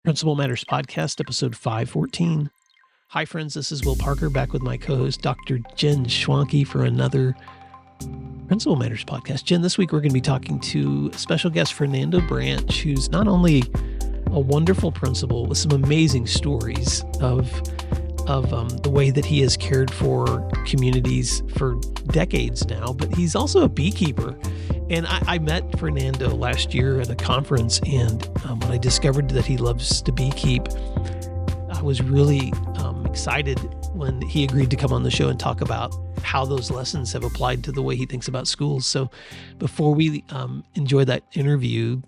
Principal Matters Podcast, episode 514. Hi, friends. This is Will Parker back with my co-host, Dr. Jen Schwanke, for another Principal Matters Podcast. Jen, this week we're going to be talking to special guest Fernando Branch, who's not only a wonderful principal with some amazing stories of the way that he has cared for communities for decades now, but he's also a beekeeper. And I met Fernando last year at a conference, and when I discovered that he loves to beekeep, I was really excited when he agreed to come on the show and talk about how those lessons have applied to the way he thinks about schools. So before we enjoy that interview,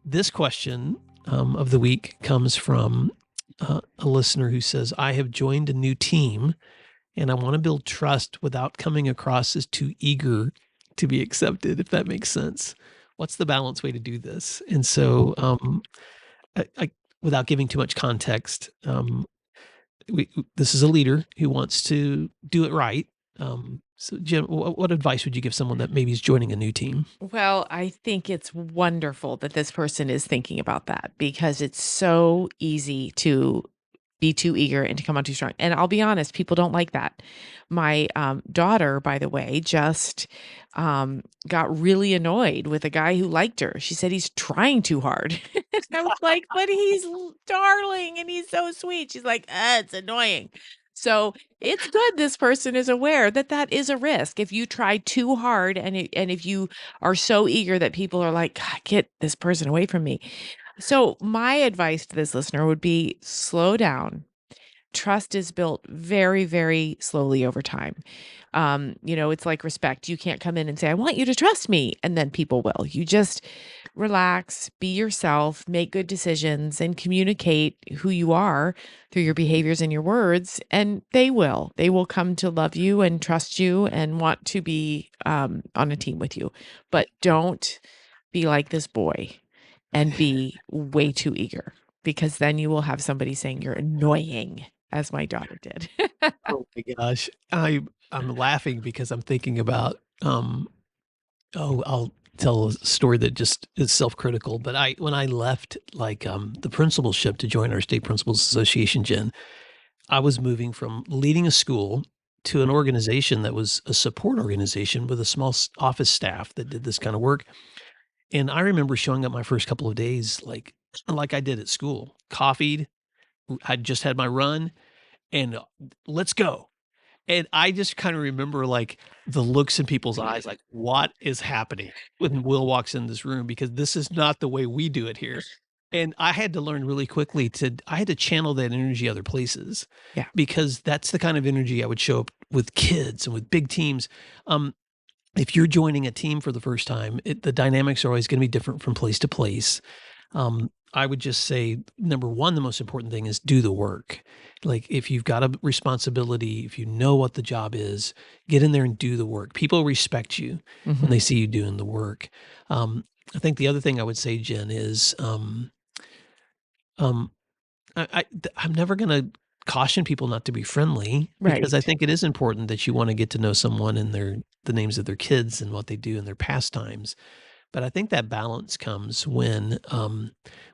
this question of the week comes from a listener who says, I have joined a new team and I want to build trust without coming across as too eager to be accepted, if that makes sense. What's the balanced way to do this? And so without giving too much context, this is a leader who wants to do it right. So Jen, what advice would you give someone that maybe is joining a new team? Well, I think it's wonderful that this person is thinking about that, because it's so easy to be too eager and to come on too strong. And I'll be honest, people don't like that. My daughter, by the way, just got really annoyed with a guy who liked her. She said he's trying too hard. And I was like, but he's darling and he's so sweet. She's like, it's annoying. So it's good this person is aware that that is a risk. If you try too hard and if you are so eager that people are like, God, get this person away from me. So my advice to this listener would be slow down. Trust is built very, very slowly over time. It's like respect. You can't come in and say, I want you to trust me, and then people will. You just relax, be yourself, make good decisions, and communicate who you are through your behaviors and your words, and they will. They will come to love you and trust you and want to be on a team with you. But don't be like this boy and be way too eager, because then you will have somebody saying you're annoying, as my daughter did. Oh my gosh. I'm laughing because I'm thinking about, I'll tell a story that just is self-critical, but when I left the principalship to join our state principals association, Jen, I was moving from leading a school to an organization that was a support organization with a small office staff that did this kind of work. And I remember showing up my first couple of days like I did at school, coffeed, I'd just had my run, and let's go. And I just kind of remember like the looks in people's eyes, like, what is happening when Will walks in this room? Because this is not the way we do it here. And I had to learn really quickly I had to channel that energy other places. Yeah. Because that's the kind of energy I would show up with kids and with big teams. If you're joining a team for the first time, the dynamics are always going to be different from place to place. I would just say, number one, the most important thing is do the work. Like if you've got a responsibility, if you know what the job is, get in there and do the work. People respect you when they see you doing the work. I think the other thing I would say, Jen, is I'm never going to caution people not to be friendly, because I Right. think it is important that you want to get to know someone and the names of their kids and what they do in their pastimes. But I think that balance comes when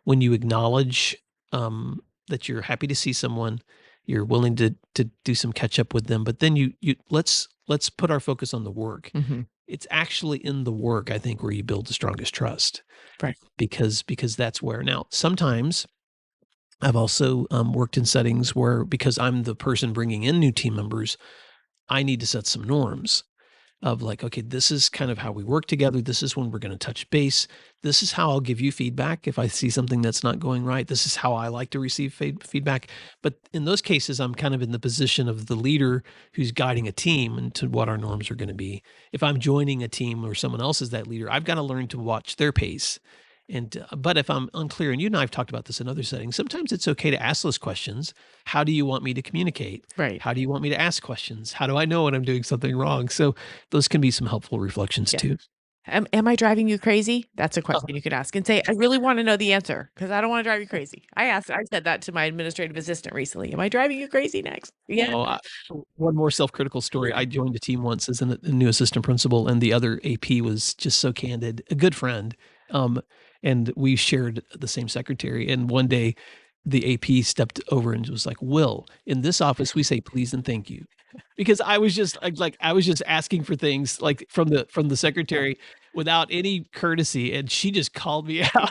you acknowledge that you're happy to see someone, you're willing to do some catch up with them, but then you let's put our focus on the work. It's actually in the work, I think, where you build the strongest trust. Right. Because that's where now sometimes I've also worked in settings where, because I'm the person bringing in new team members, I need to set some norms of like, okay, this is kind of how we work together. This is when we're going to touch base. This is how I'll give you feedback if I see something that's not going right. This is how I like to receive feedback. But in those cases, I'm kind of in the position of the leader who's guiding a team into what our norms are going to be. If I'm joining a team or someone else is that leader, I've got to learn to watch their pace. But if I'm unclear, and you and I have talked about this in other settings, sometimes it's okay to ask those questions. How do you want me to communicate? Right. How do you want me to ask questions? How do I know when I'm doing something wrong? So those can be some helpful reflections Yeah. too. Am I driving you crazy? That's a question you could ask and say, I really want to know the answer, because I don't want to drive you crazy. I said that to my administrative assistant recently. Am I driving you crazy next? Yeah. One more self-critical story. I joined a team once as a new assistant principal, and the other AP was just so candid, a good friend. and we shared the same secretary. And one day the AP stepped over and was like, Will, in this office, we say please and thank you. Because I was just I was just asking for things like from the secretary without any courtesy, and she just called me out.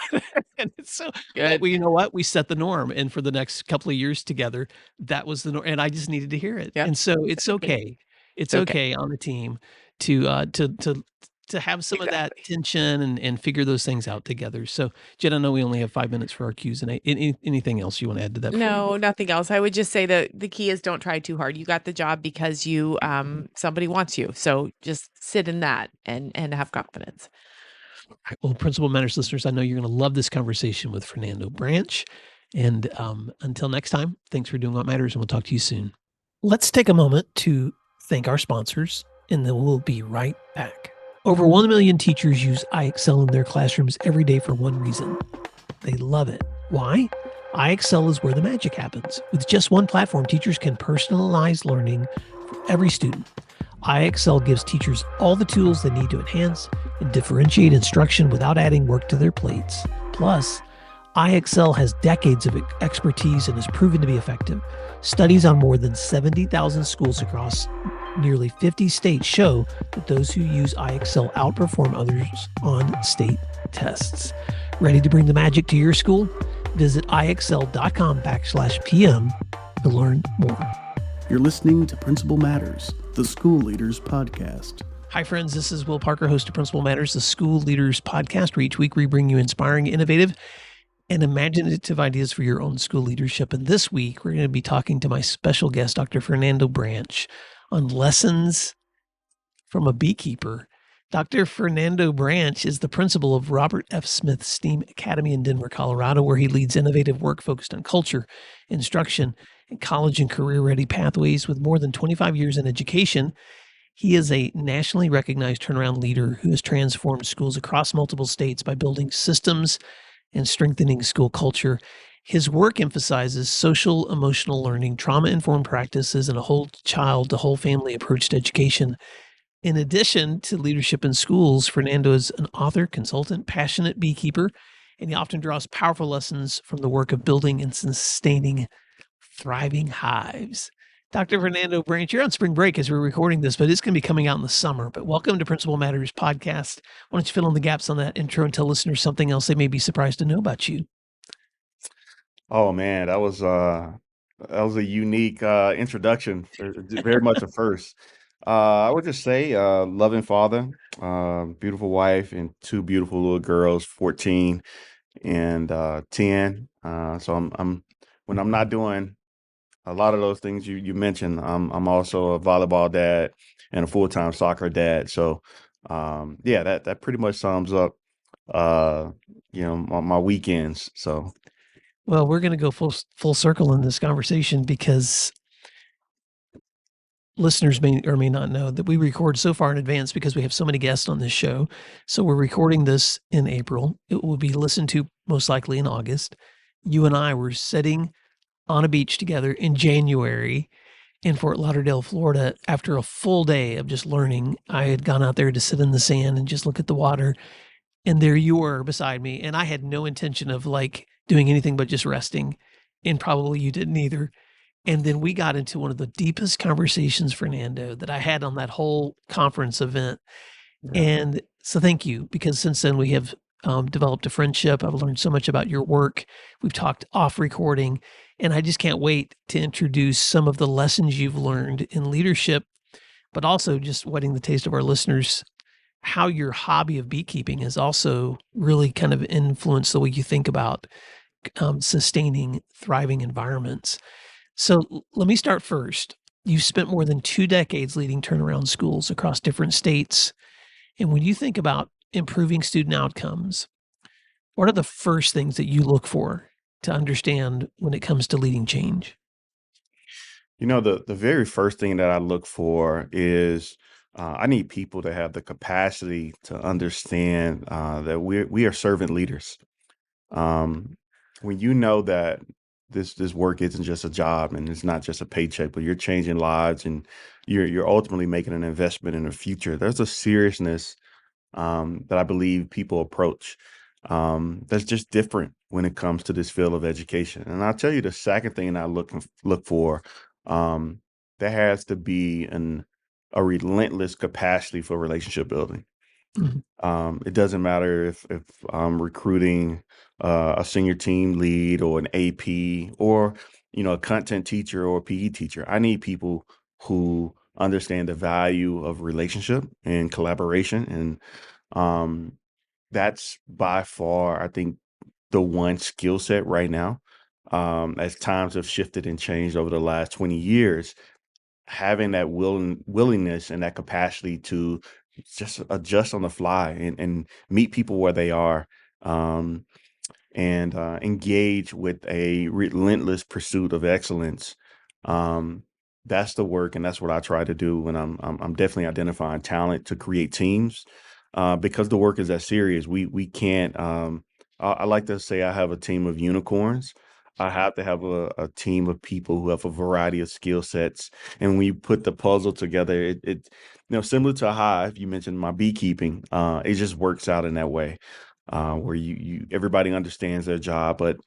And it's so, but Good. you know what? We set the norm, and for the next couple of years together, that was the norm, and I just needed to hear it. Yep. And so it's Exactly. okay. It's It's okay. okay on the team to have some of that Exactly. tension and figure those things out together. So, Jen, I know we only have 5 minutes for our Q's and A. Anything else you want to add to that before we No, go? nothing else. I would just say that the key is don't try too hard. You got the job because you somebody wants you. So just sit in that and have confidence. All right. Well, Principal Matters listeners, I know you're going to love this conversation with Fernando Branch. And until next time, thanks for doing what matters, and we'll talk to you soon. Let's take a moment to thank our sponsors, and then we'll be right back. Over 1 million teachers use iExcel in their classrooms every day for one reason. They love it. Why? iExcel is where the magic happens. With just one platform, teachers can personalize learning for every student. iExcel gives teachers all the tools they need to enhance and differentiate instruction without adding work to their plates. Plus, iExcel has decades of expertise and has proven to be effective. Studies on more than 70,000 schools across nearly 50 states show that those who use iExcel outperform others on state tests. Ready to bring the magic to your school? Visit iexcel.com/PM to learn more. You're listening to Principal Matters, the School Leaders Podcast. Hi, friends. This is Will Parker, host of Principal Matters, the School Leaders Podcast, where each week we bring you inspiring, innovative, and imaginative ideas for your own school leadership. And this week, we're going to be talking to my special guest, Dr. Fernando Branch, on lessons from a beekeeper. Dr. Fernando Branch is the principal of Robert F. Smith STEAM Academy in Denver, Colorado, where he leads innovative work focused on culture, instruction, and college and career-ready pathways. With more than 25 years in education, he is a nationally recognized turnaround leader who has transformed schools across multiple states by building systems and strengthening school culture. His work emphasizes social emotional learning, trauma-informed practices, and a whole child to whole family approach to education. In addition to leadership in schools, Fernando is an author, consultant, passionate beekeeper, and he often draws powerful lessons from the work of building and sustaining thriving hives. Dr. Fernando Branch, you're on spring break as we're recording this, but it's going to be coming out in the summer. But welcome to Principal Matters Podcast. Why don't you fill in the gaps on that intro and tell listeners something else they may be surprised to know about you? Oh man, that was a unique introduction. Very much a first. I would just say, loving father, beautiful wife, and two beautiful little girls, 14 and 10. So I'm when I'm not doing a lot of those things you mentioned, I'm also a volleyball dad and a full-time soccer dad. So yeah, that pretty much sums up my weekends. So Well, we're going to go full circle in this conversation because listeners may or may not know that we record so far in advance because we have so many guests on this show. So we're recording this in April. It will be listened to most likely in August. You and I were sitting on a beach together in January in Fort Lauderdale, Florida, after a full day of just learning. I had gone out there to sit in the sand and just look at the water. And there you were beside me. And I had no intention of doing anything but just resting. And probably you didn't either. And then we got into one of the deepest conversations, Fernando, that I had on that whole conference event. yeah. And so thank you, because since then we have developed a friendship. I've learned so much about your work. We've talked off recording, and I just can't wait to introduce some of the lessons you've learned in leadership, but also just whetting the taste of our listeners, how your hobby of beekeeping has also really kind of influenced the way you think about sustaining thriving environments. So let me start first. You've spent more than 2 decades leading turnaround schools across different states. And when you think about improving student outcomes, what are the first things that you look for to understand when it comes to leading change? The very first thing that I look for is I need people to have the capacity to understand that we are servant leaders. Um, when you know that this work isn't just a job and it's not just a paycheck, but you're changing lives and you're ultimately making an investment in the future. There's a seriousness that I believe people approach. that's just different when it comes to this field of education. And I'll tell you the second thing I look for, um, there has to be a relentless capacity for relationship building. Mhm. It doesn't matter if I'm recruiting a senior team lead or an AP or a content teacher or a PE teacher. I need people who understand the value of relationship and collaboration, and um, that's by far, I think, the one skill set right now. As times have shifted and changed over the last 20 years, having that willingness and that capacity to just adjust on the fly and meet people where they are, um, and engage with a relentless pursuit of excellence. Um, that's the work, and that's what I try to do when I'm definitely identifying talent to create teams, because the work is that serious. We can't. I like to say I have a team of unicorns. I have to have a team of people who have a variety of skill sets, and when you put the puzzle together, it similar to a hive. You mentioned my beekeeping. It just works out in that way, where you everybody understands their job, but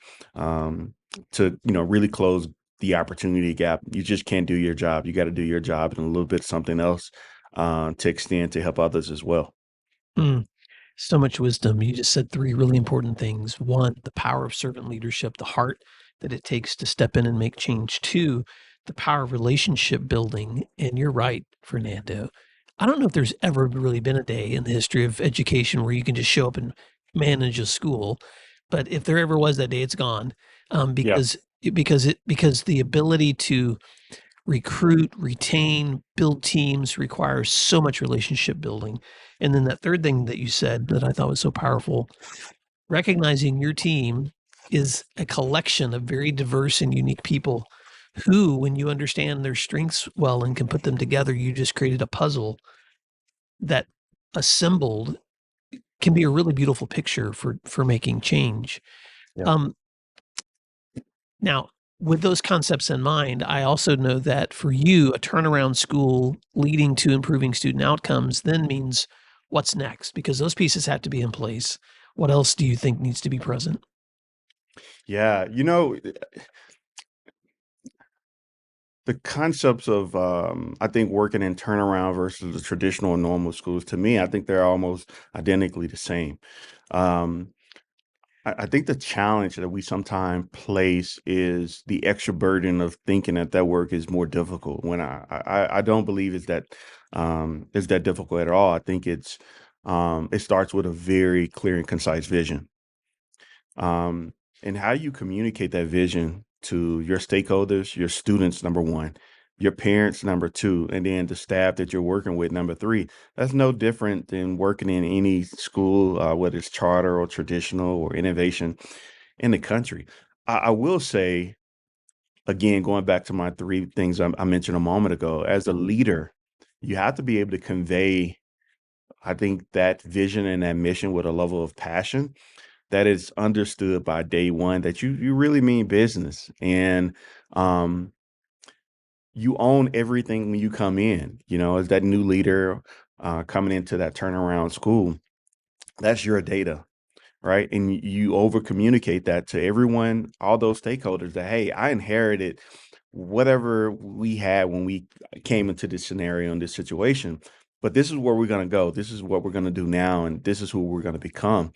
to really close the opportunity gap, you just can't do your job. You got to do your job and a little bit something else to extend to help others as well. Mm. So much wisdom. You just said three really important things. One, the power of servant leadership, the heart that it takes to step in and make change. Two, the power of relationship building. And you're right, Fernando. I don't know if there's ever really been a day in the history of education where you can just show up and manage a school, but if there ever was that day, it's gone. Yeah. Because the ability to recruit, retain, build teams requires so much relationship building. And then that third thing that you said that I thought was so powerful, recognizing your team is a collection of very diverse and unique people who, when you understand their strengths well and can put them together, you just created a puzzle that assembled can be a really beautiful picture for making change. Yeah. Um, Now, with those concepts in mind, I also know that for you, a turnaround school leading to improving student outcomes then means what's next? Because those pieces have to be in place. What else do you think needs to be present? Yeah. The concepts of I think working in turnaround versus the traditional and normal schools, to me, I think they're almost identically the same. Um, I think the challenge that we sometimes place is the extra burden of thinking that work is more difficult. When I don't believe it's that difficult at all. I think it starts with a very clear and concise vision, um, and how you communicate that vision to your stakeholders, your students, number one, your parents, number two, and then the staff that you're working with, number three. That's no different than working in any school, whether it's charter or traditional or innovation in the country. I will say, again, going back to my three things I mentioned a moment ago, as a leader, you have to be able to convey, I think, that vision and that mission with a level of passion that is understood by day one, that you really mean business, and um, you own everything when you come in. As that new leader coming into that turnaround school, that's your data, right? And you over communicate that to everyone, all those stakeholders, that hey, I inherited whatever we had when we came into this scenario and this situation, but this is where we're going to go. This is what we're going to do now, and this is who we're going to become.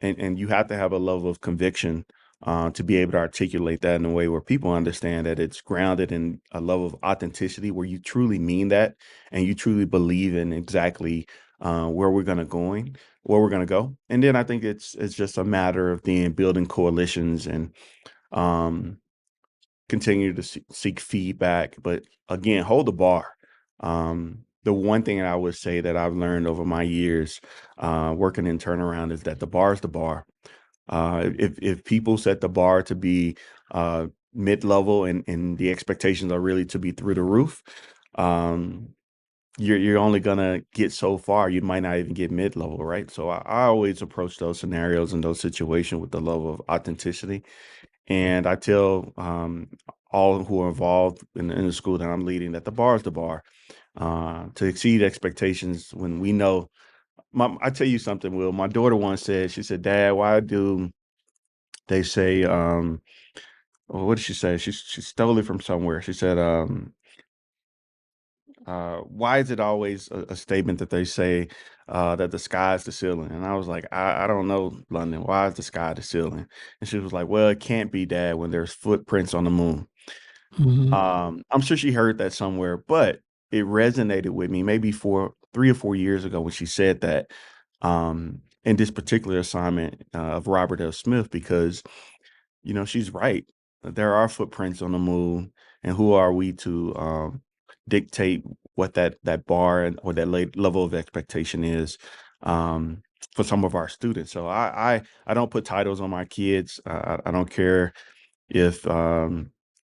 And you have to have a level of conviction to be able to articulate that in a way where people understand that it's grounded in a level of authenticity, where you truly mean that and you truly believe in exactly where we're going to go. And then I think it's just a matter of then building coalitions and um, continue to seek feedback, but again, hold the bar. The one thing I would say that I've learned over my years working in turnaround is that the bar is the bar. If people set the bar to be mid level, and the expectations are really to be through the roof, um, you're only gonna get so far. You might not even get mid level, right? So I always approach those scenarios and those situations with the level of authenticity. And I tell all who are involved in the school that I'm leading that the bar is the bar, to exceed expectations when we know I tell you something, Will. My daughter once said, she said, "Dad, why do they say, what did she say? She stole it from somewhere. She said, why is it always a statement that they say that the sky is the ceiling?" And I was like, I don't know, London. Why is the sky the ceiling? And she was like, "Well, it can't be, Dad, when there's footprints on the moon." Mhm. I'm sure she heard that somewhere, but it resonated with me maybe 3 or 4 years ago when she said that in this particular assignment of Robert L. Smith, because she's right. There are footprints on the moon, and who are we to dictate what that bar or that level of expectation is um, for some of our students? So I don't put titles on my kids. I don't care if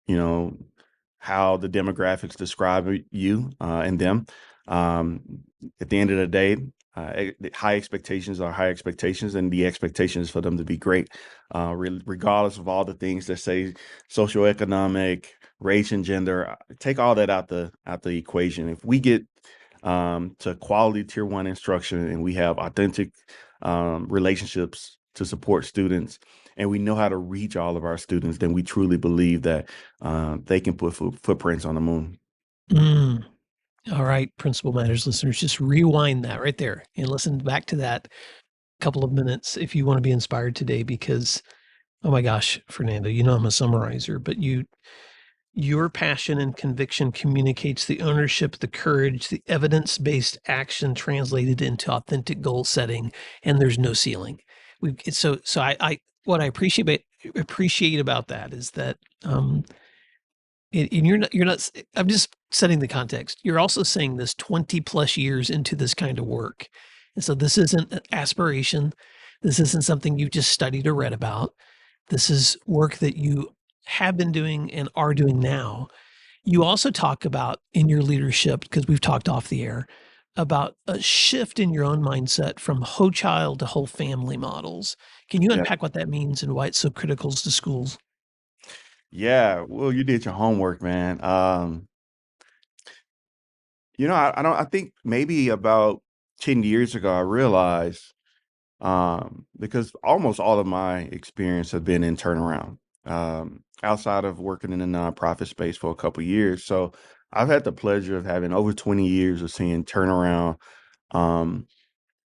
you know how the demographics describe you and them. Um, at the end of the day, the high expectations are high expectations, and the expectation is for them to be great, regardless of all the things that say socioeconomic, race, and gender. Take all that out the equation. If we get to quality tier one instruction and we have authentic relationships to support students, and we know how to reach all of our students, then we truly believe that they can put footprints on the moon. Mm. All right, Principal Matters listeners, just rewind that right there and listen back to that couple of minutes if you want to be inspired today, because, oh my gosh, Fernando, I'm a summarizer, but your passion and conviction communicates the ownership, the courage, the evidence-based action translated into authentic goal setting, and there's no ceiling. I what I appreciate about that is that and you're not I'm just setting the context. You're also saying this 20 plus years into this kind of work. And so this isn't an aspiration. This isn't something you've just studied or read about. This is work that you have been doing and are doing now. You also talk about in your leadership, because we've talked off the air, about a shift in your own mindset from whole child to whole family models. Can you Yeah. unpack what that means and why it's so critical to schools? Yeah. Well, you did your homework, man. I don't. I think maybe about 10 years ago, I realized because almost all of my experience has been in turnaround, outside of working in the nonprofit space for a couple years. So I've had the pleasure of having over 20 years of seeing turnaround um,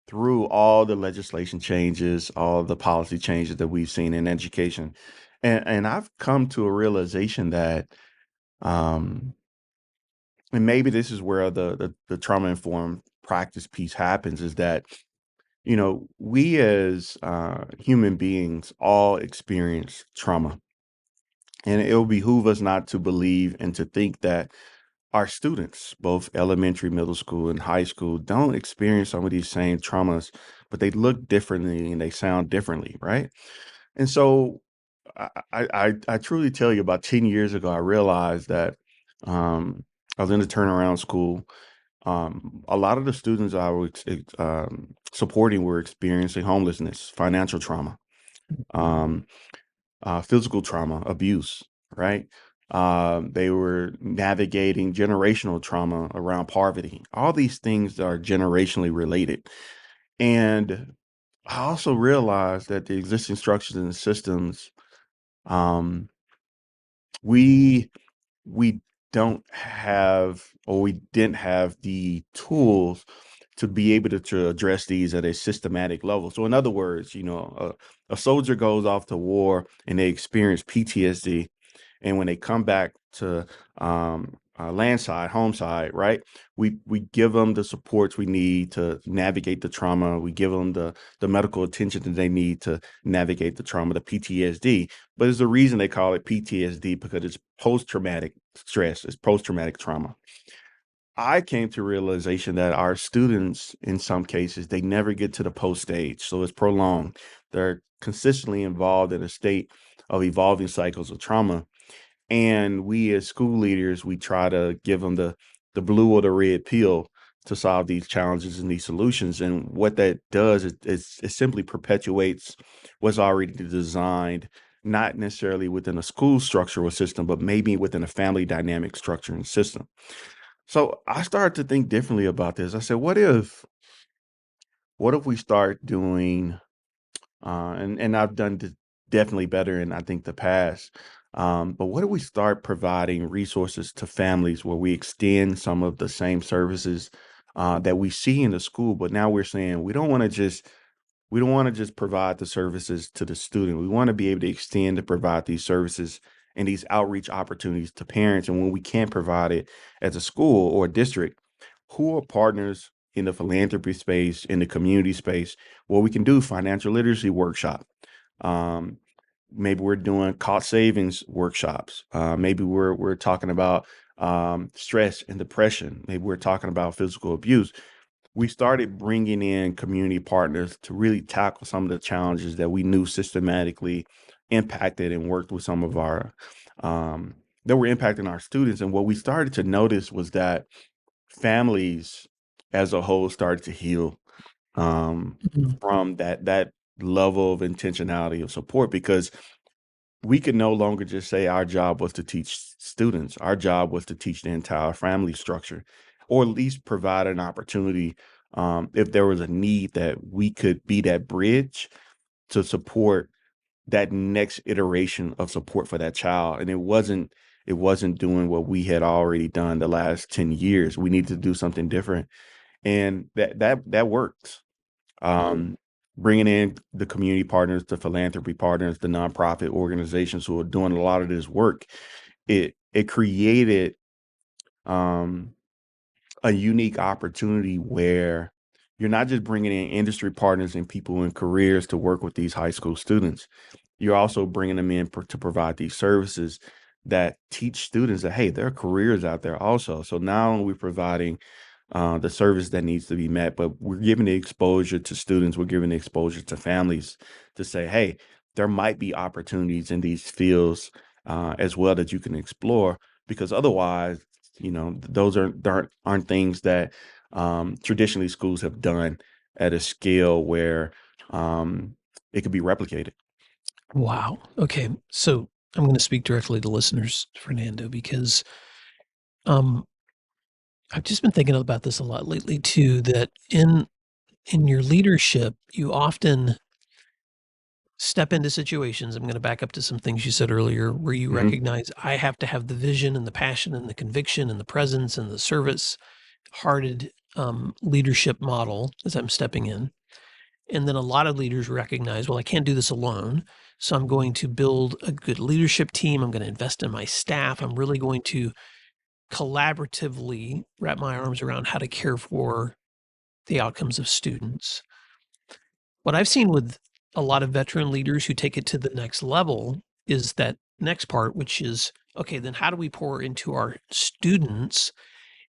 through all the legislation changes, all the policy changes that we've seen in education. And I've come to a realization that, um, and maybe this is where the trauma informed practice piece happens, is that we as human beings all experience trauma, and it will behoove us not to believe and to think that our students, both elementary, middle school, and high school, don't experience some of these same traumas, but they look differently and they sound differently, right? And so, I truly tell you, about 10 years ago, I realized that I was in a turnaround school. A lot of the students I was supporting were experiencing homelessness, financial trauma, um, physical trauma, abuse, right? They were navigating generational trauma around poverty. All these things are generationally related. And I also realized that the existing structures and systems, um, we we don't have, or we didn't have the tools to be able to address these at a systematic level. So in other words, a soldier goes off to war and they experience PTSD, and when they come back to land side, home side, right? We give them the supports we need to navigate the trauma. We give them the medical attention that they need to navigate the trauma, the PTSD. But there's a reason they call it PTSD, because it's post traumatic stress, it's post traumatic trauma. I came to realization that our students, in some cases, they never get to the post stage, so it's prolonged. They're consistently involved in a state of evolving cycles of trauma, and we as school leaders, we try to give them the blue or the red pill to solve these challenges and these solutions. And what that does is it simply perpetuates what's already designed, not necessarily within a school structure or system, but maybe within a family dynamic structure and system. So I started to think differently about this. I said, what if what if we start doing, and I've done definitely better in I think the past. But what if we start providing resources to families where we extend some of the same services that we see in the school, but now we're saying we don't want to just provide the services to the student. We want to be able to extend to provide these services and these outreach opportunities to parents. And when we can't provide it as a school or a district, who are partners in the philanthropy space, in the community space, where we can do financial literacy workshop. Um, Maybe we're doing cost savings workshops. Maybe we're talking about stress and depression. Maybe we're talking about physical abuse. We started bringing in community partners to really tackle some of the challenges that we knew systematically impacted and worked with some of our that were impacting our students. And what we started to notice was that families as a whole started to heal Mhm. from that level of intentionality of support, because we could no longer just say our job was to teach students. Our job was to teach the entire family structure, or at least provide an opportunity, if there was a need, that we could be that bridge to support that next iteration of support for that child. And it wasn't doing what we had already done the last 10 years. We need to do something different. And that works. um, Bringing in the community partners, the philanthropy partners, the nonprofit organizations who are doing a lot of this work. It created um, a unique opportunity where you're not just bringing in industry partners and people in careers to work with these high school students. You're also bringing them in to provide these services that teach students that, hey, there are careers out there also. So not only are we providing the service that needs to be met, but we're giving the exposure to students, we're giving the exposure to families to say, hey, there might be opportunities in these fields as well that you can explore, because otherwise, those aren't things that traditionally schools have done at a scale where it could be replicated. Wow. Okay. So I'm going to speak directly to listeners, Fernando, because um, I've just been thinking about this a lot lately too, that in your leadership, you often step into situations. I'm going to back up to some things you said earlier where you Hmm. recognize I have to have the vision and the passion and the conviction and the presence and the service hearted leadership model as I'm stepping in. And then a lot of leaders recognize, well, I can't do this alone. So I'm going to build a good leadership team. I'm going to invest in my staff. I'm really going to collaboratively wrap my arms around how to care for the outcomes of students. What I've seen with a lot of veteran leaders who take it to the next level is that next part, which is, okay, then how do we pour into our students?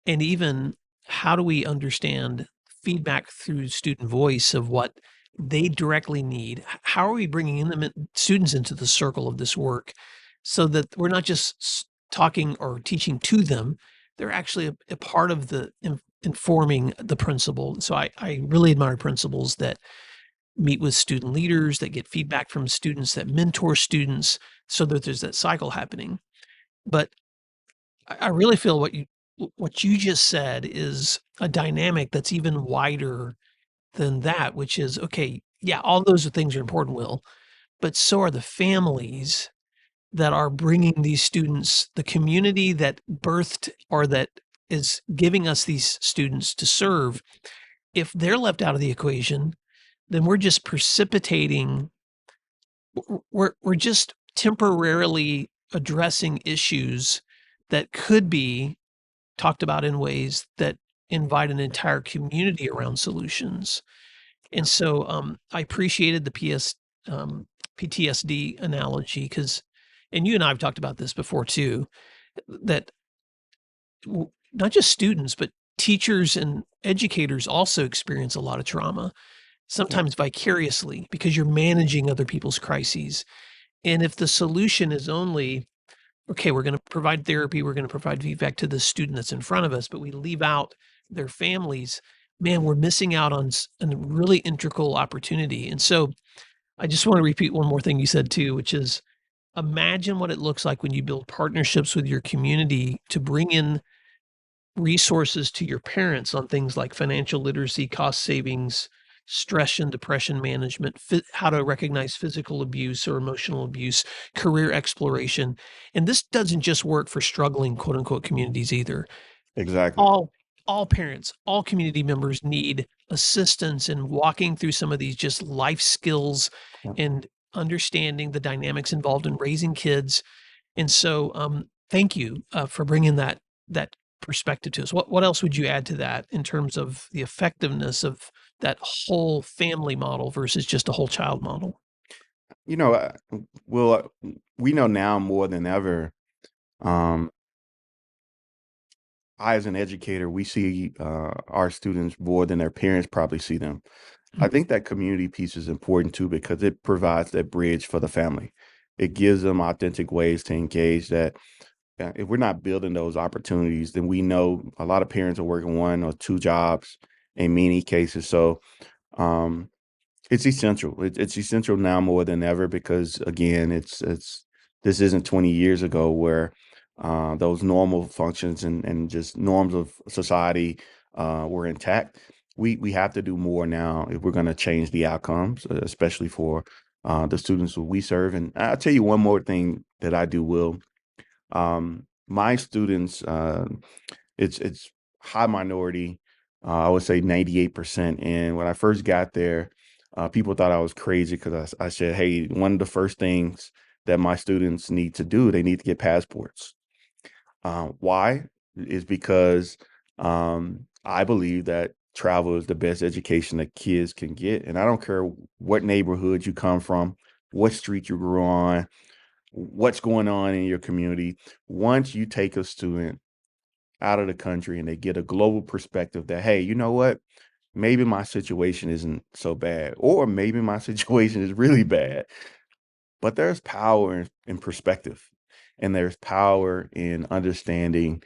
And even how do we understand feedback through student voice of what they directly need? How are we bringing in students into the circle of this work so that we're not just talking or teaching to them? They're actually a part of the informing the principal. So I really admire principals that meet with student leaders, that get feedback from students, that mentor students, so that there's that cycle happening. But I really feel what you just said is a dynamic that's even wider than that, which is, okay, yeah, all those things are important, Will, but so are the families that are bringing these students, the community that birthed or that is giving us these students to serve. If they're left out of the equation, then we're just precipitating, we're just temporarily addressing issues that could be talked about in ways that invite an entire community around solutions. And so I appreciated the PTSD analogy because, and you and I have talked about this before too, that not just students, but teachers and educators also experience a lot of trauma, Yeah. sometimes vicariously because you're managing other people's crises. And if the solution is only, okay, we're going to provide therapy, we're going to provide feedback to the student that's in front of us, but we leave out their families, man, we're missing out on a really integral opportunity. And so I just want to repeat one more thing you said too, which is imagine what it looks like when you build partnerships with your community to bring in resources to your parents on things like financial literacy, cost savings, stress and depression management, how to recognize physical abuse or emotional abuse, career exploration. And this doesn't just work for struggling, quote unquote, communities either. Exactly. All parents, all community members need assistance in walking through some of these just life skills Yeah. and understanding the dynamics involved in raising kids. And so, thank you for bringing that perspective to us. What else would you add to that in terms of the effectiveness of that whole family model versus just a whole child model? You know, well, we know now more than ever. Um, I, as an educator, we see our students more than their parents probably see them. I think that community piece is important too because it provides that bridge for the family. It gives them authentic ways to engage that if we're not building those opportunities, then we know a lot of parents are working one or two jobs in many cases. So um, it's essential. It's essential now more than ever because again, it's this isn't 20 years ago where those normal functions and just norms of society were intact. We have to do more now if we're going to change the outcomes, especially for the students who we serve. And I'll tell you one more thing that I do, Will. My students, it's high minority. I would say 98%. And when I first got there, people thought I was crazy because I said, hey, one of the first things that my students need to do, they need to get passports. Why? Is because I believe that travel is the best education that kids can get. And I don't care what neighborhood you come from, what street you grew on, what's going on in your community. Once you take a student out of the country and they get a global perspective that, hey, you know what? Maybe my situation isn't so bad, or maybe my situation is really bad. But there's power in perspective, and there's power in understanding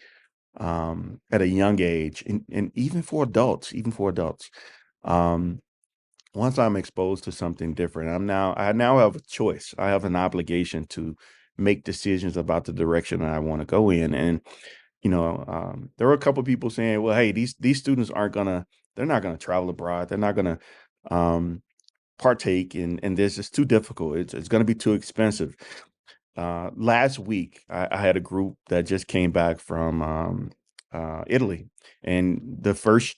at a young age, and even for adults. Um, Once I'm exposed to something different, I now have a choice. I have an obligation to make decisions about the direction that I want to go in. And there were a couple people saying, "Well, hey, these students they're not gonna travel abroad. They're not gonna um, partake in this. It's too difficult. It's gonna be too expensive." Last week, I had a group that just came back from Italy, and the first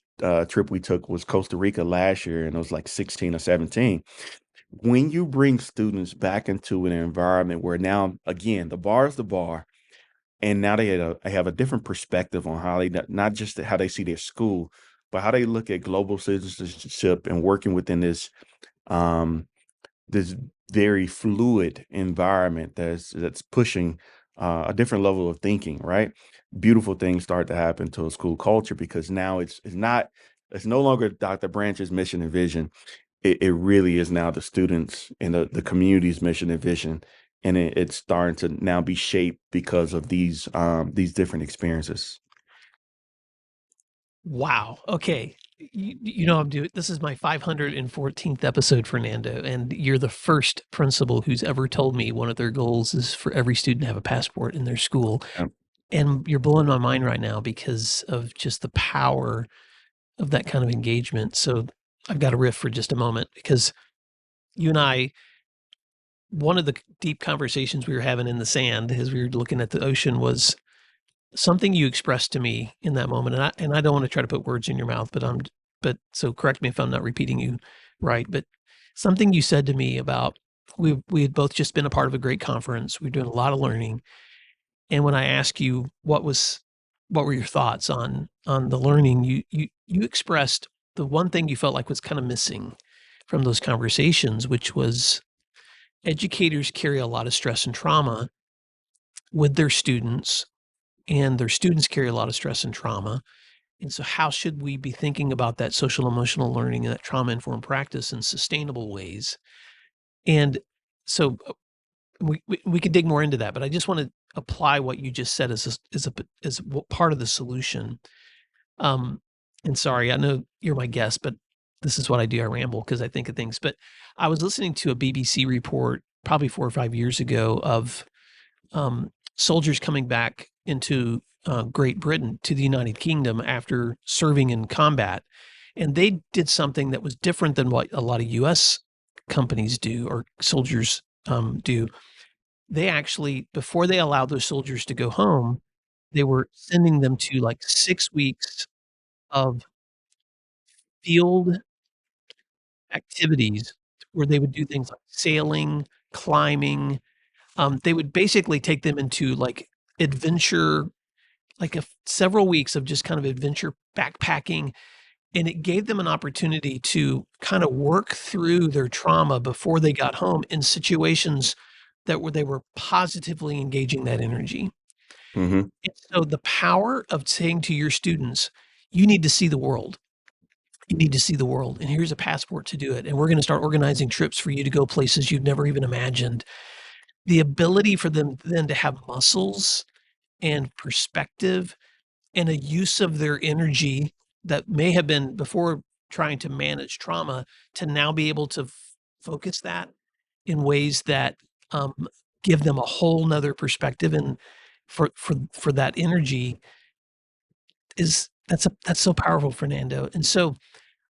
trip we took was Costa Rica last year, and it was like 16 or 17. When you bring students back into an environment where now, again, the bar is the bar, and now they have a different perspective on how they not just how they see their school, but how they look at global citizenship and working within um, this very fluid environment that's pushing a different level of thinking, right? Beautiful things start to happen to a school culture because now it's no longer Dr. Branch's mission and vision. It really is now the students and the community's mission and vision. And it's starting to now be shaped because of these different experiences. Wow. Okay. You know, this is my 514th episode, Fernando, and you're the first principal who's ever told me one of their goals is for every student to have a passport in their school. Yeah. And you're blowing my mind right now because of just the power of that kind of engagement. So I've got to riff for just a moment because you and I, one of the deep conversations we were having in the sand as we were looking at the ocean was something you expressed to me in that moment. And I don't want to try to put words in your mouth, but so correct me if I'm not repeating you right. But something you said to me about we had both just been a part of a great conference. We were doing a lot of learning. And when I asked you what were your thoughts on the learning, you expressed the one thing you felt like was kind of missing from those conversations, which was educators carry a lot of stress and trauma with their students, and their students carry a lot of stress and trauma. And so how should we be thinking about that social emotional learning and that trauma informed practice in sustainable ways? And so we could dig more into that, but I just want to apply what you just said as part of the solution. Um, and sorry, I know you're my guest, but this is what I do. I ramble because I think of things. But I was listening to a BBC report probably 4 or 5 years ago of soldiers coming back into Great Britain to the United Kingdom after serving in combat. And they did something that was different than what a lot of U.S. companies do or soldiers do. They actually, before they allowed those soldiers to go home, they were sending them to like 6 weeks of field activities where they would do things like sailing, climbing. They would basically take them into like adventure, like several weeks of just kind of adventure backpacking. And it gave them an opportunity to kind of work through their trauma before they got home in situations that where they were positively engaging that energy. Mhm. And so the power of saying to your students, you need to see the world. You need to see the world. And here's a passport to do it. And we're going to start organizing trips for you to go places you've never even imagined. The ability for them then to have muscles and perspective and a use of their energy that may have been before trying to manage trauma to now be able to focus that in ways that um, give them a whole nother perspective and for that energy is that's so powerful, Fernando. And so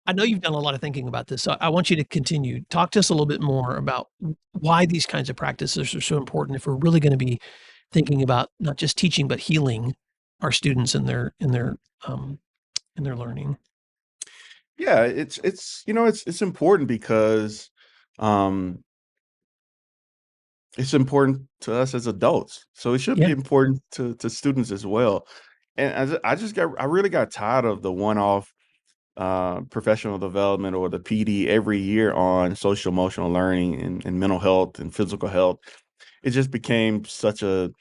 I know you've done a lot of thinking about this. So I want you to continue. Talk to us a little bit more about why these kinds of practices are so important if we're really going to be thinking about not just teaching but healing our students um, in their learning. Yeah, it's important because um it's important to us as adults. So it should Yeah. be important to students as well. And I really got tired of the one-off professional development or the PD every year on social emotional learning and mental health and physical health. It just became such a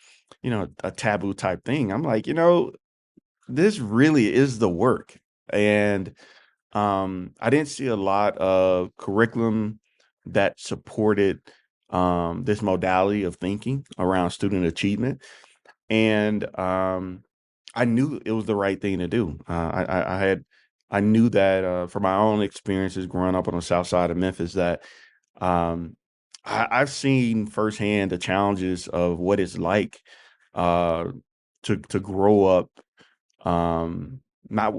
taboo type thing. I'm like, this really is the work. And I didn't see a lot of curriculum that supported this modality of thinking around student achievement. And I knew it was the right thing to do. I knew that from my own experiences growing up on the south side of Memphis that um, I've seen firsthand the challenges of what it's like uh, to grow up um, not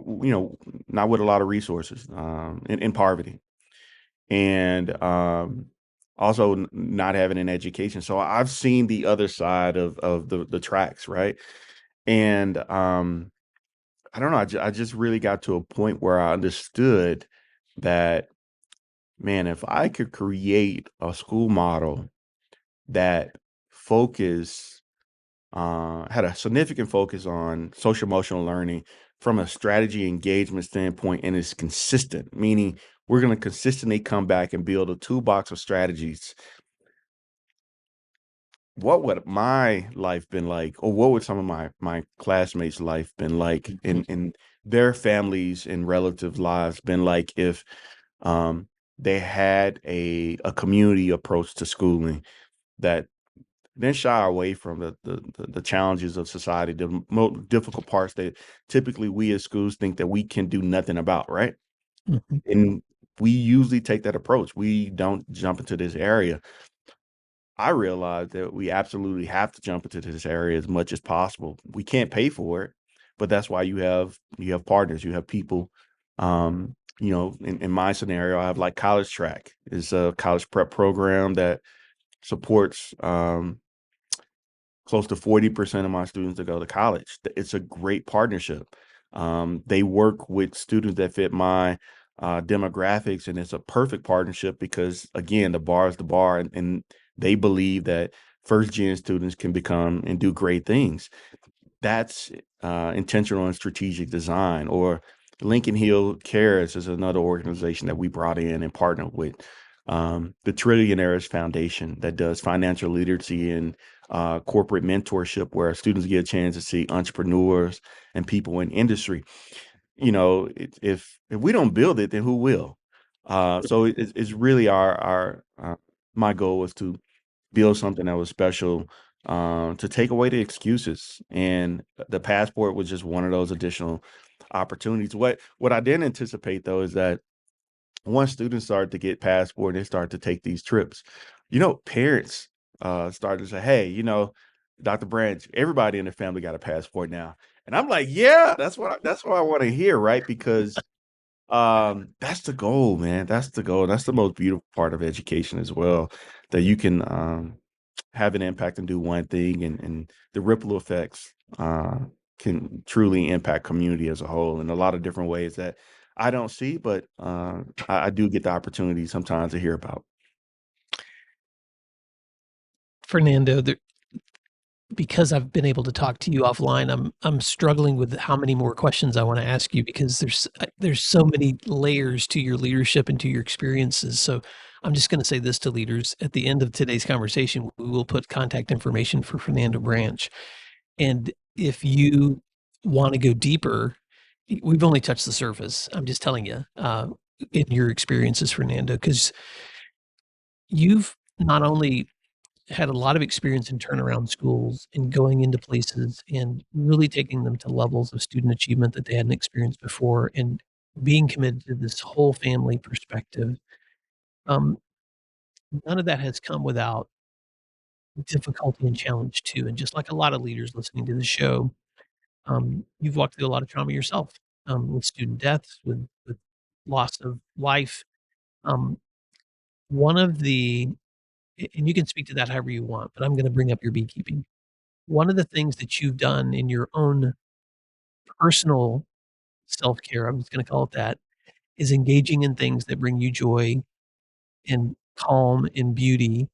not with a lot of resources in poverty and also not having an education. So I've seen the other side of the tracks, right? And I don't know. I just really got to a point where I understood that, man, if I could create a school model that focus had a significant focus on social emotional learning from a strategy engagement standpoint and is consistent, meaning we're going to consistently come back and build a toolbox of strategies. What would my life been like, or what would some of my classmates' life been like in their families and relative lives been like if um, they had a community approach to schooling that then shy away from the challenges of society, the most difficult parts that typically we as schools think that we can do nothing about, right? Mhm. And we usually take that approach. We don't jump into this area. I realize that we absolutely have to jump into this area as much as possible. We can't pay for it, but that's why you have partners, you have people. In my scenario, I have like college track is a college prep program that supports close to 40% of my students to go to college. It's a great partnership. They work with students that fit my demographics, and it's a perfect partnership because, again, the bar is the bar, and they believe that first gen students can become and do great things. That's intentional and strategic design. Or Lincoln Hill Cares is another organization that we brought in and partnered with. The Trillionaires Foundation that does financial literacy and corporate mentorship, where students get a chance to see entrepreneurs and people in industry. If we don't build it, then who will? So it's really our my goal was to build something that was special, to take away the excuses. And the passport was just one of those additional opportunities. What I didn't anticipate though is that once students started to get passport, they start to take these trips. Parents started to say, "Hey, Dr. Branch, everybody in the family got a passport now." And I'm like, "Yeah, that's what I want to hear, right?" Because That's the goal, man. That's the goal. That's the most beautiful part of education as well, that you can have an impact and do one thing, and the ripple effects can truly impact community as a whole in a lot of different ways that I don't see, but I do get the opportunity sometimes to hear about. Fernando, because I've been able to talk to you offline, I'm struggling with how many more questions I want to ask you, because there's so many layers to your leadership and to your experiences. So I'm just going to say this to leaders: at the end of today's conversation, we will put contact information for Fernando Branch. And if you want to go deeper, we've only touched the surface. I'm just telling you, in your experiences, Fernando, because you've not only had a lot of experience in turnaround schools and going into places and really taking them to levels of student achievement that they hadn't experienced before, and being committed to this whole family perspective. Um, None of that has come without difficulty and challenge too. And just like a lot of leaders listening to the show, you've walked through a lot of trauma yourself, with student deaths, with loss of life. Um, One of the, and you can speak to that however you want, but I'm going to bring up your beekeeping. One of the things that you've done in your own personal self-care, I'm just going to call it that, is engaging in things that bring you joy and calm and beauty.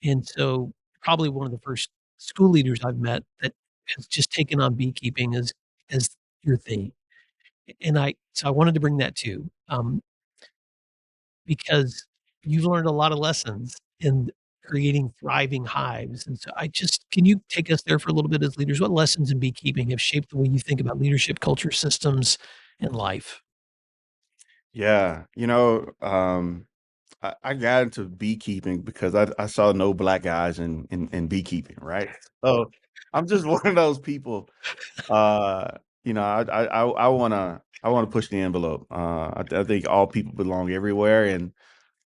And so, probably one of the first school leaders I've met that has just taken on beekeeping as your thing. And I wanted to bring that too, because you've learned a lot of lessons in creating thriving hives. And so, can you take us there for a little bit as leaders? What lessons in beekeeping have shaped the way you think about leadership, culture, systems, and life? Yeah, I got into beekeeping because I saw no black guys in beekeeping, right? So I'm just one of those people. Uh, I wanna push the envelope. I think all people belong everywhere, and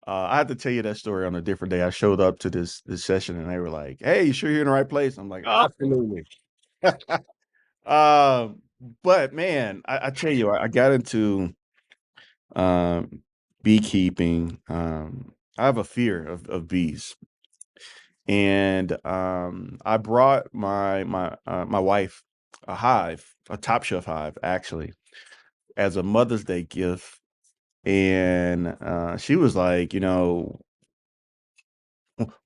I have to tell you that story on a different day. I showed up to this session, and they were like, "Hey, you sure you're in the right place?" I'm like, "Absolutely." Um, but man, I tell you, I got into um, beekeeping. I have a fear of bees, and I brought my wife a hive, a top shelf hive, actually, as a Mother's Day gift, and she was like,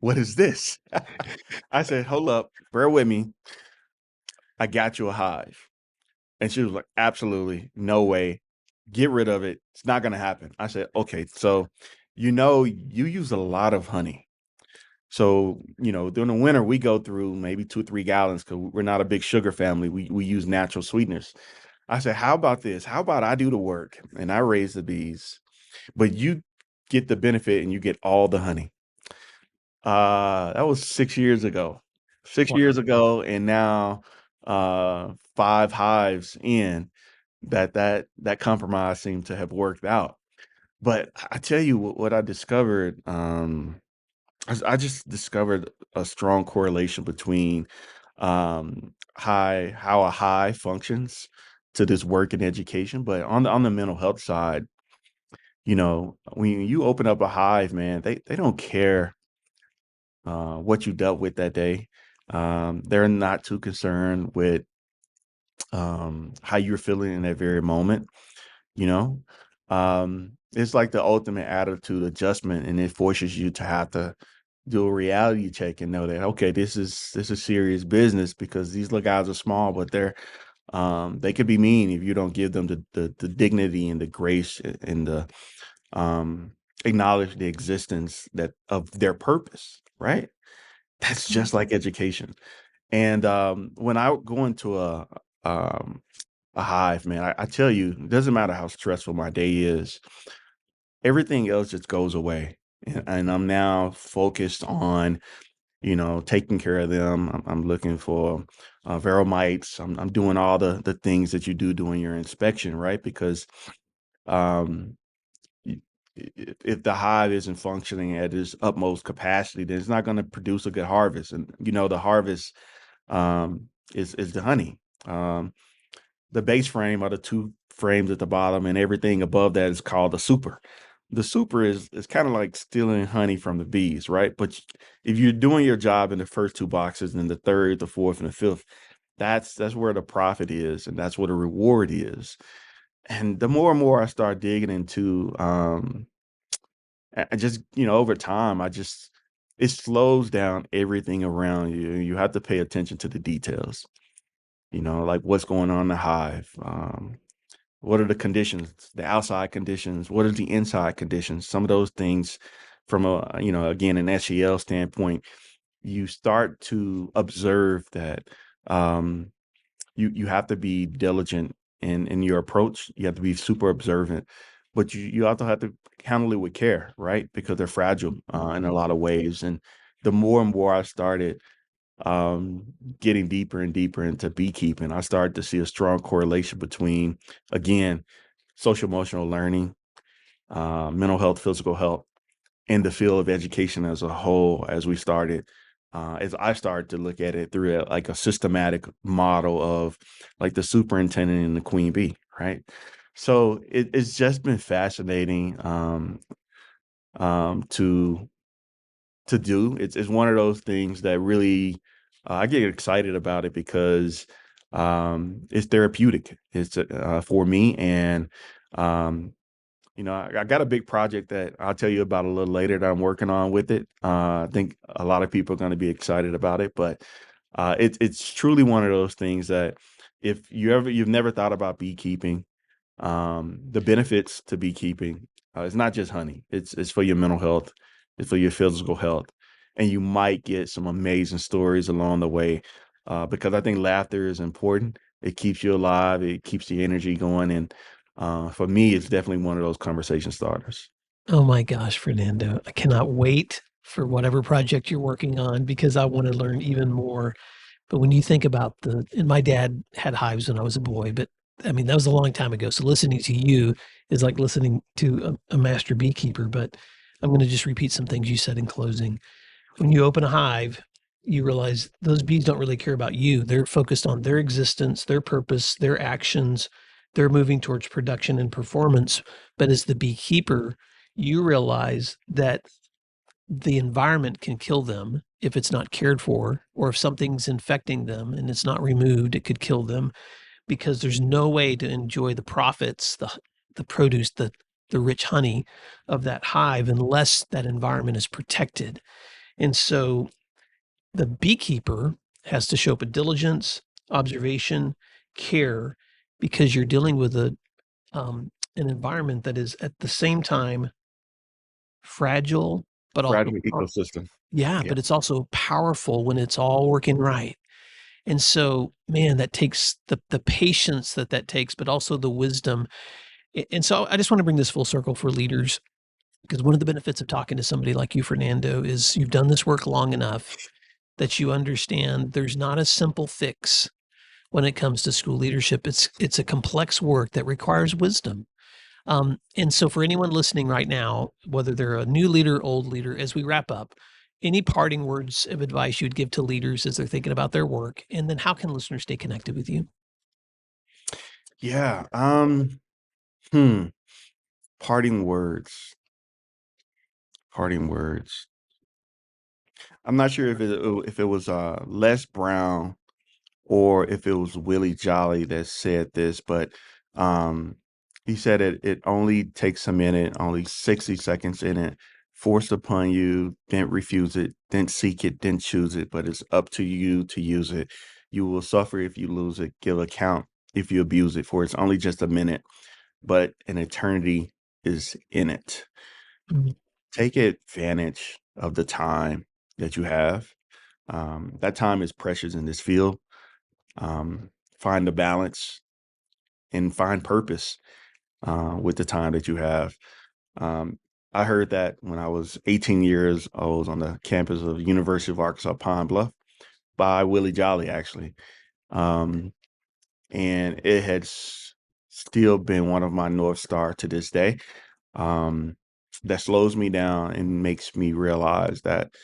what is this? I said, hold up, bear with me. I got you a hive. And she was like, absolutely, no way. Get rid of it. It's not going to happen. I said, okay, so you use a lot of honey. So, during the winter, we go through maybe 2 or 3 gallons because we're not a big sugar family. We use natural sweeteners. I said, how about this? How about I do the work and I raise the bees, but you get the benefit and you get all the honey. That was 6 years ago. Six Wow. years ago, and now 5 hives in, that compromise seemed to have worked out. But I tell you what I discovered. I just discovered a strong correlation between how a hive functions to this work in education, but on the mental health side, when you open up a hive, man, they don't care what you dealt with that day. They're not too concerned with how you're feeling in that very moment. You know, it's like the ultimate attitude adjustment, and it forces you to have to do a reality check and know that, okay, this is serious business, because these little guys are small, but they could be mean if you don't give them the dignity and the grace and the um acknowledge the existence that of their purpose, right? That's just like education. And when I go into um a hive, man, I tell you, it doesn't matter how stressful my day is, everything else just goes away. And I'm now focused on, taking care of them. I'm looking for veromites. I'm doing all the things that you do during your inspection, right? Because um, y- if the hive isn't functioning at its utmost capacity, then it's not going to produce a good harvest. And the harvest is the honey. The base frame are the two frames at the bottom, and everything above that is called the super. The super is kind of like stealing honey from the bees, right? But if you're doing your job in the first two boxes, and the third, the fourth, and the fifth, that's where the profit is, and that's where the reward is. And the more and more I start digging into, I just, over time, it slows down everything around you. You have to pay attention to the details, like what's going on in the hive. What are the conditions, the outside conditions? What are the inside conditions? Some of those things from again, an SEL standpoint, you start to observe that, um, you have to be diligent in your approach. You have to be super observant, but you also have to handle it with care, right? Because they're fragile in a lot of ways. And the more and more I started um, getting deeper and deeper into beekeeping, I started to see a strong correlation between, again, social emotional learning, mental health, physical health, in the field of education as a whole. As I started to look at it through like a systematic model of like the superintendent and the queen bee, right? So it's just been fascinating to do. It's one of those things that really I get excited about it because it's therapeutic. It's for me, and um, I got a big project that I'll tell you about a little later that I'm working on with it. I think a lot of people are going to be excited about it, but it's truly one of those things that if you've never thought about beekeeping, the benefits to beekeeping, it's not just honey. It's for your mental health, it's for your physical health, and you might get some amazing stories along the way. Because I think laughter is important. It keeps you alive. It keeps the energy going, and for me, it's definitely one of those conversation starters. Oh my gosh, Fernando. I cannot wait for whatever project you're working on because I want to learn even more. But when you think about and my dad had hives when I was a boy, but I mean, that was a long time ago. So listening to you is like listening to a master beekeeper. But I'm going to just repeat some things you said in closing. When you open a hive, you realize those bees don't really care about you. They're focused on their existence, their purpose, their actions. They're moving towards production and performance. But as the beekeeper, you realize that the environment can kill them if it's not cared for, or if something's infecting them and it's not removed, it could kill them because there's no way to enjoy the profits, the produce, the rich honey of that hive unless that environment is protected. And so the beekeeper has to show up with diligence, observation, care, because you're dealing with an environment that is at the same time fragile, but also Fragile ecosystem. yeah, Yeah. but it's also powerful when it's all working right. And so, man, that takes the patience that takes, but also the wisdom. And so I just want to bring this full circle for leaders because one of the benefits of talking to somebody like you, Fernando, is you've done this work long enough that you understand there's not a simple fix when it comes to school leadership. It's a complex work that requires wisdom. And so for anyone listening right now, whether they're a new leader, old leader, as we wrap up, any parting words of advice you'd give to leaders as they're thinking about their work? And then how can listeners stay connected with you? Yeah. Hmm. Parting words. Parting words. I'm not sure if it was Les Brown or if it was Willie Jolly that said this, but um, he said it only takes a minute, only 60 seconds in it, forced upon you, then refuse it, then seek it, then choose it, but it's up to you to use it. You will suffer if you lose it, give account if you abuse it, for it's only just a minute, but an eternity is in it. Mhm. Take advantage of the time that you have. That time is precious in this field. um, Find the balance and find purpose with the time that you have. Um, I heard that when I was 18 years old on the campus of University of Arkansas Pine Bluff by Willie Jolly, actually. Um, and it had still been one of my North Star to this day. Um, that slows me down and makes me realize that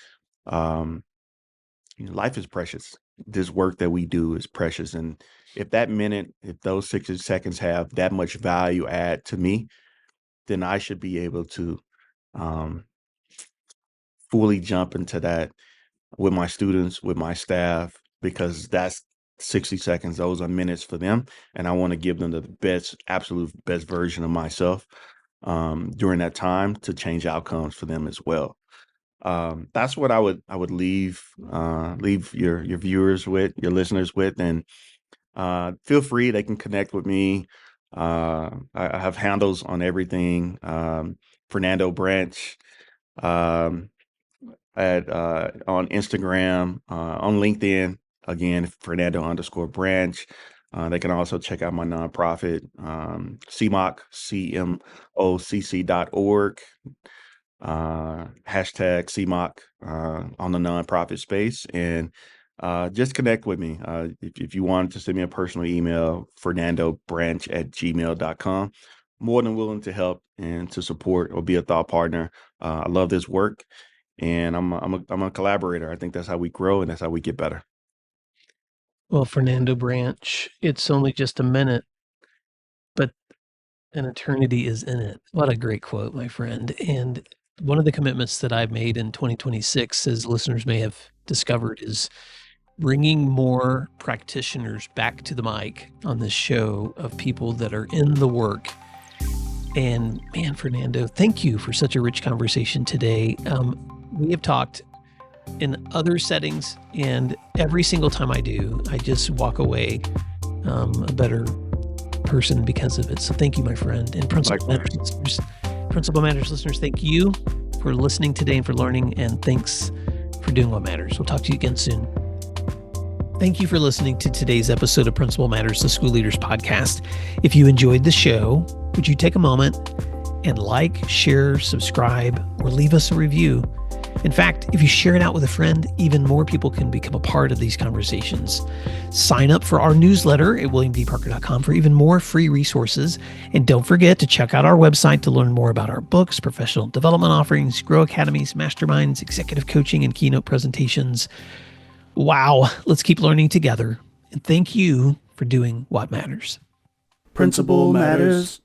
life is precious. this work that we do is precious. And if that minute, if those 60 seconds have that much value add to me, then I should be able to um, fully jump into that with my students, with my staff, because that's 60 seconds. Those are minutes for them. And I want to give them the best, absolute best version of myself during that time to change outcomes for them as well. That's what I would leave your viewers with, your listeners with, and feel free. They can connect with me. I have handles on everything. Fernando Branch um, at on Instagram, on LinkedIn. Again, Fernando_Branch. They can also check out my nonprofit, CMOC, CMOCC.org. Hashtag CMOC on the nonprofit space, and just connect with me. If you want to send me a personal email, fernandobranch@gmail.com. More than willing to help and to support or be a thought partner. I love this work, and I'm a collaborator. I think that's how we grow, and that's how we get better. Well, Fernando Branch, it's only just a minute, but an eternity is in it. What a great quote, my friend. And one of the commitments that I've made in 2026, as listeners may have discovered, is bringing more practitioners back to the mic on this show of people that are in the work. And man, Fernando, thank you for such a rich conversation today. We have talked in other settings, and every single time I do, I just walk away a better person because of it. So thank you, my friend. And Principal Matters listeners, thank you for listening today and for learning, and thanks for doing what matters. We'll talk to you again soon. Thank you for listening to today's episode of Principal Matters, the School Leaders Podcast. If you enjoyed the show, would you take a moment and like, share, subscribe, or leave us a review? In fact, if you share it out with a friend, even more people can become a part of these conversations. Sign up for our newsletter at williamdparker.com for even more free resources. And don't forget to check out our website to learn more about our books, professional development offerings, Grow Academies, masterminds, executive coaching, and keynote presentations. Wow, let's keep learning together. And thank you for doing what matters. Principal Matters.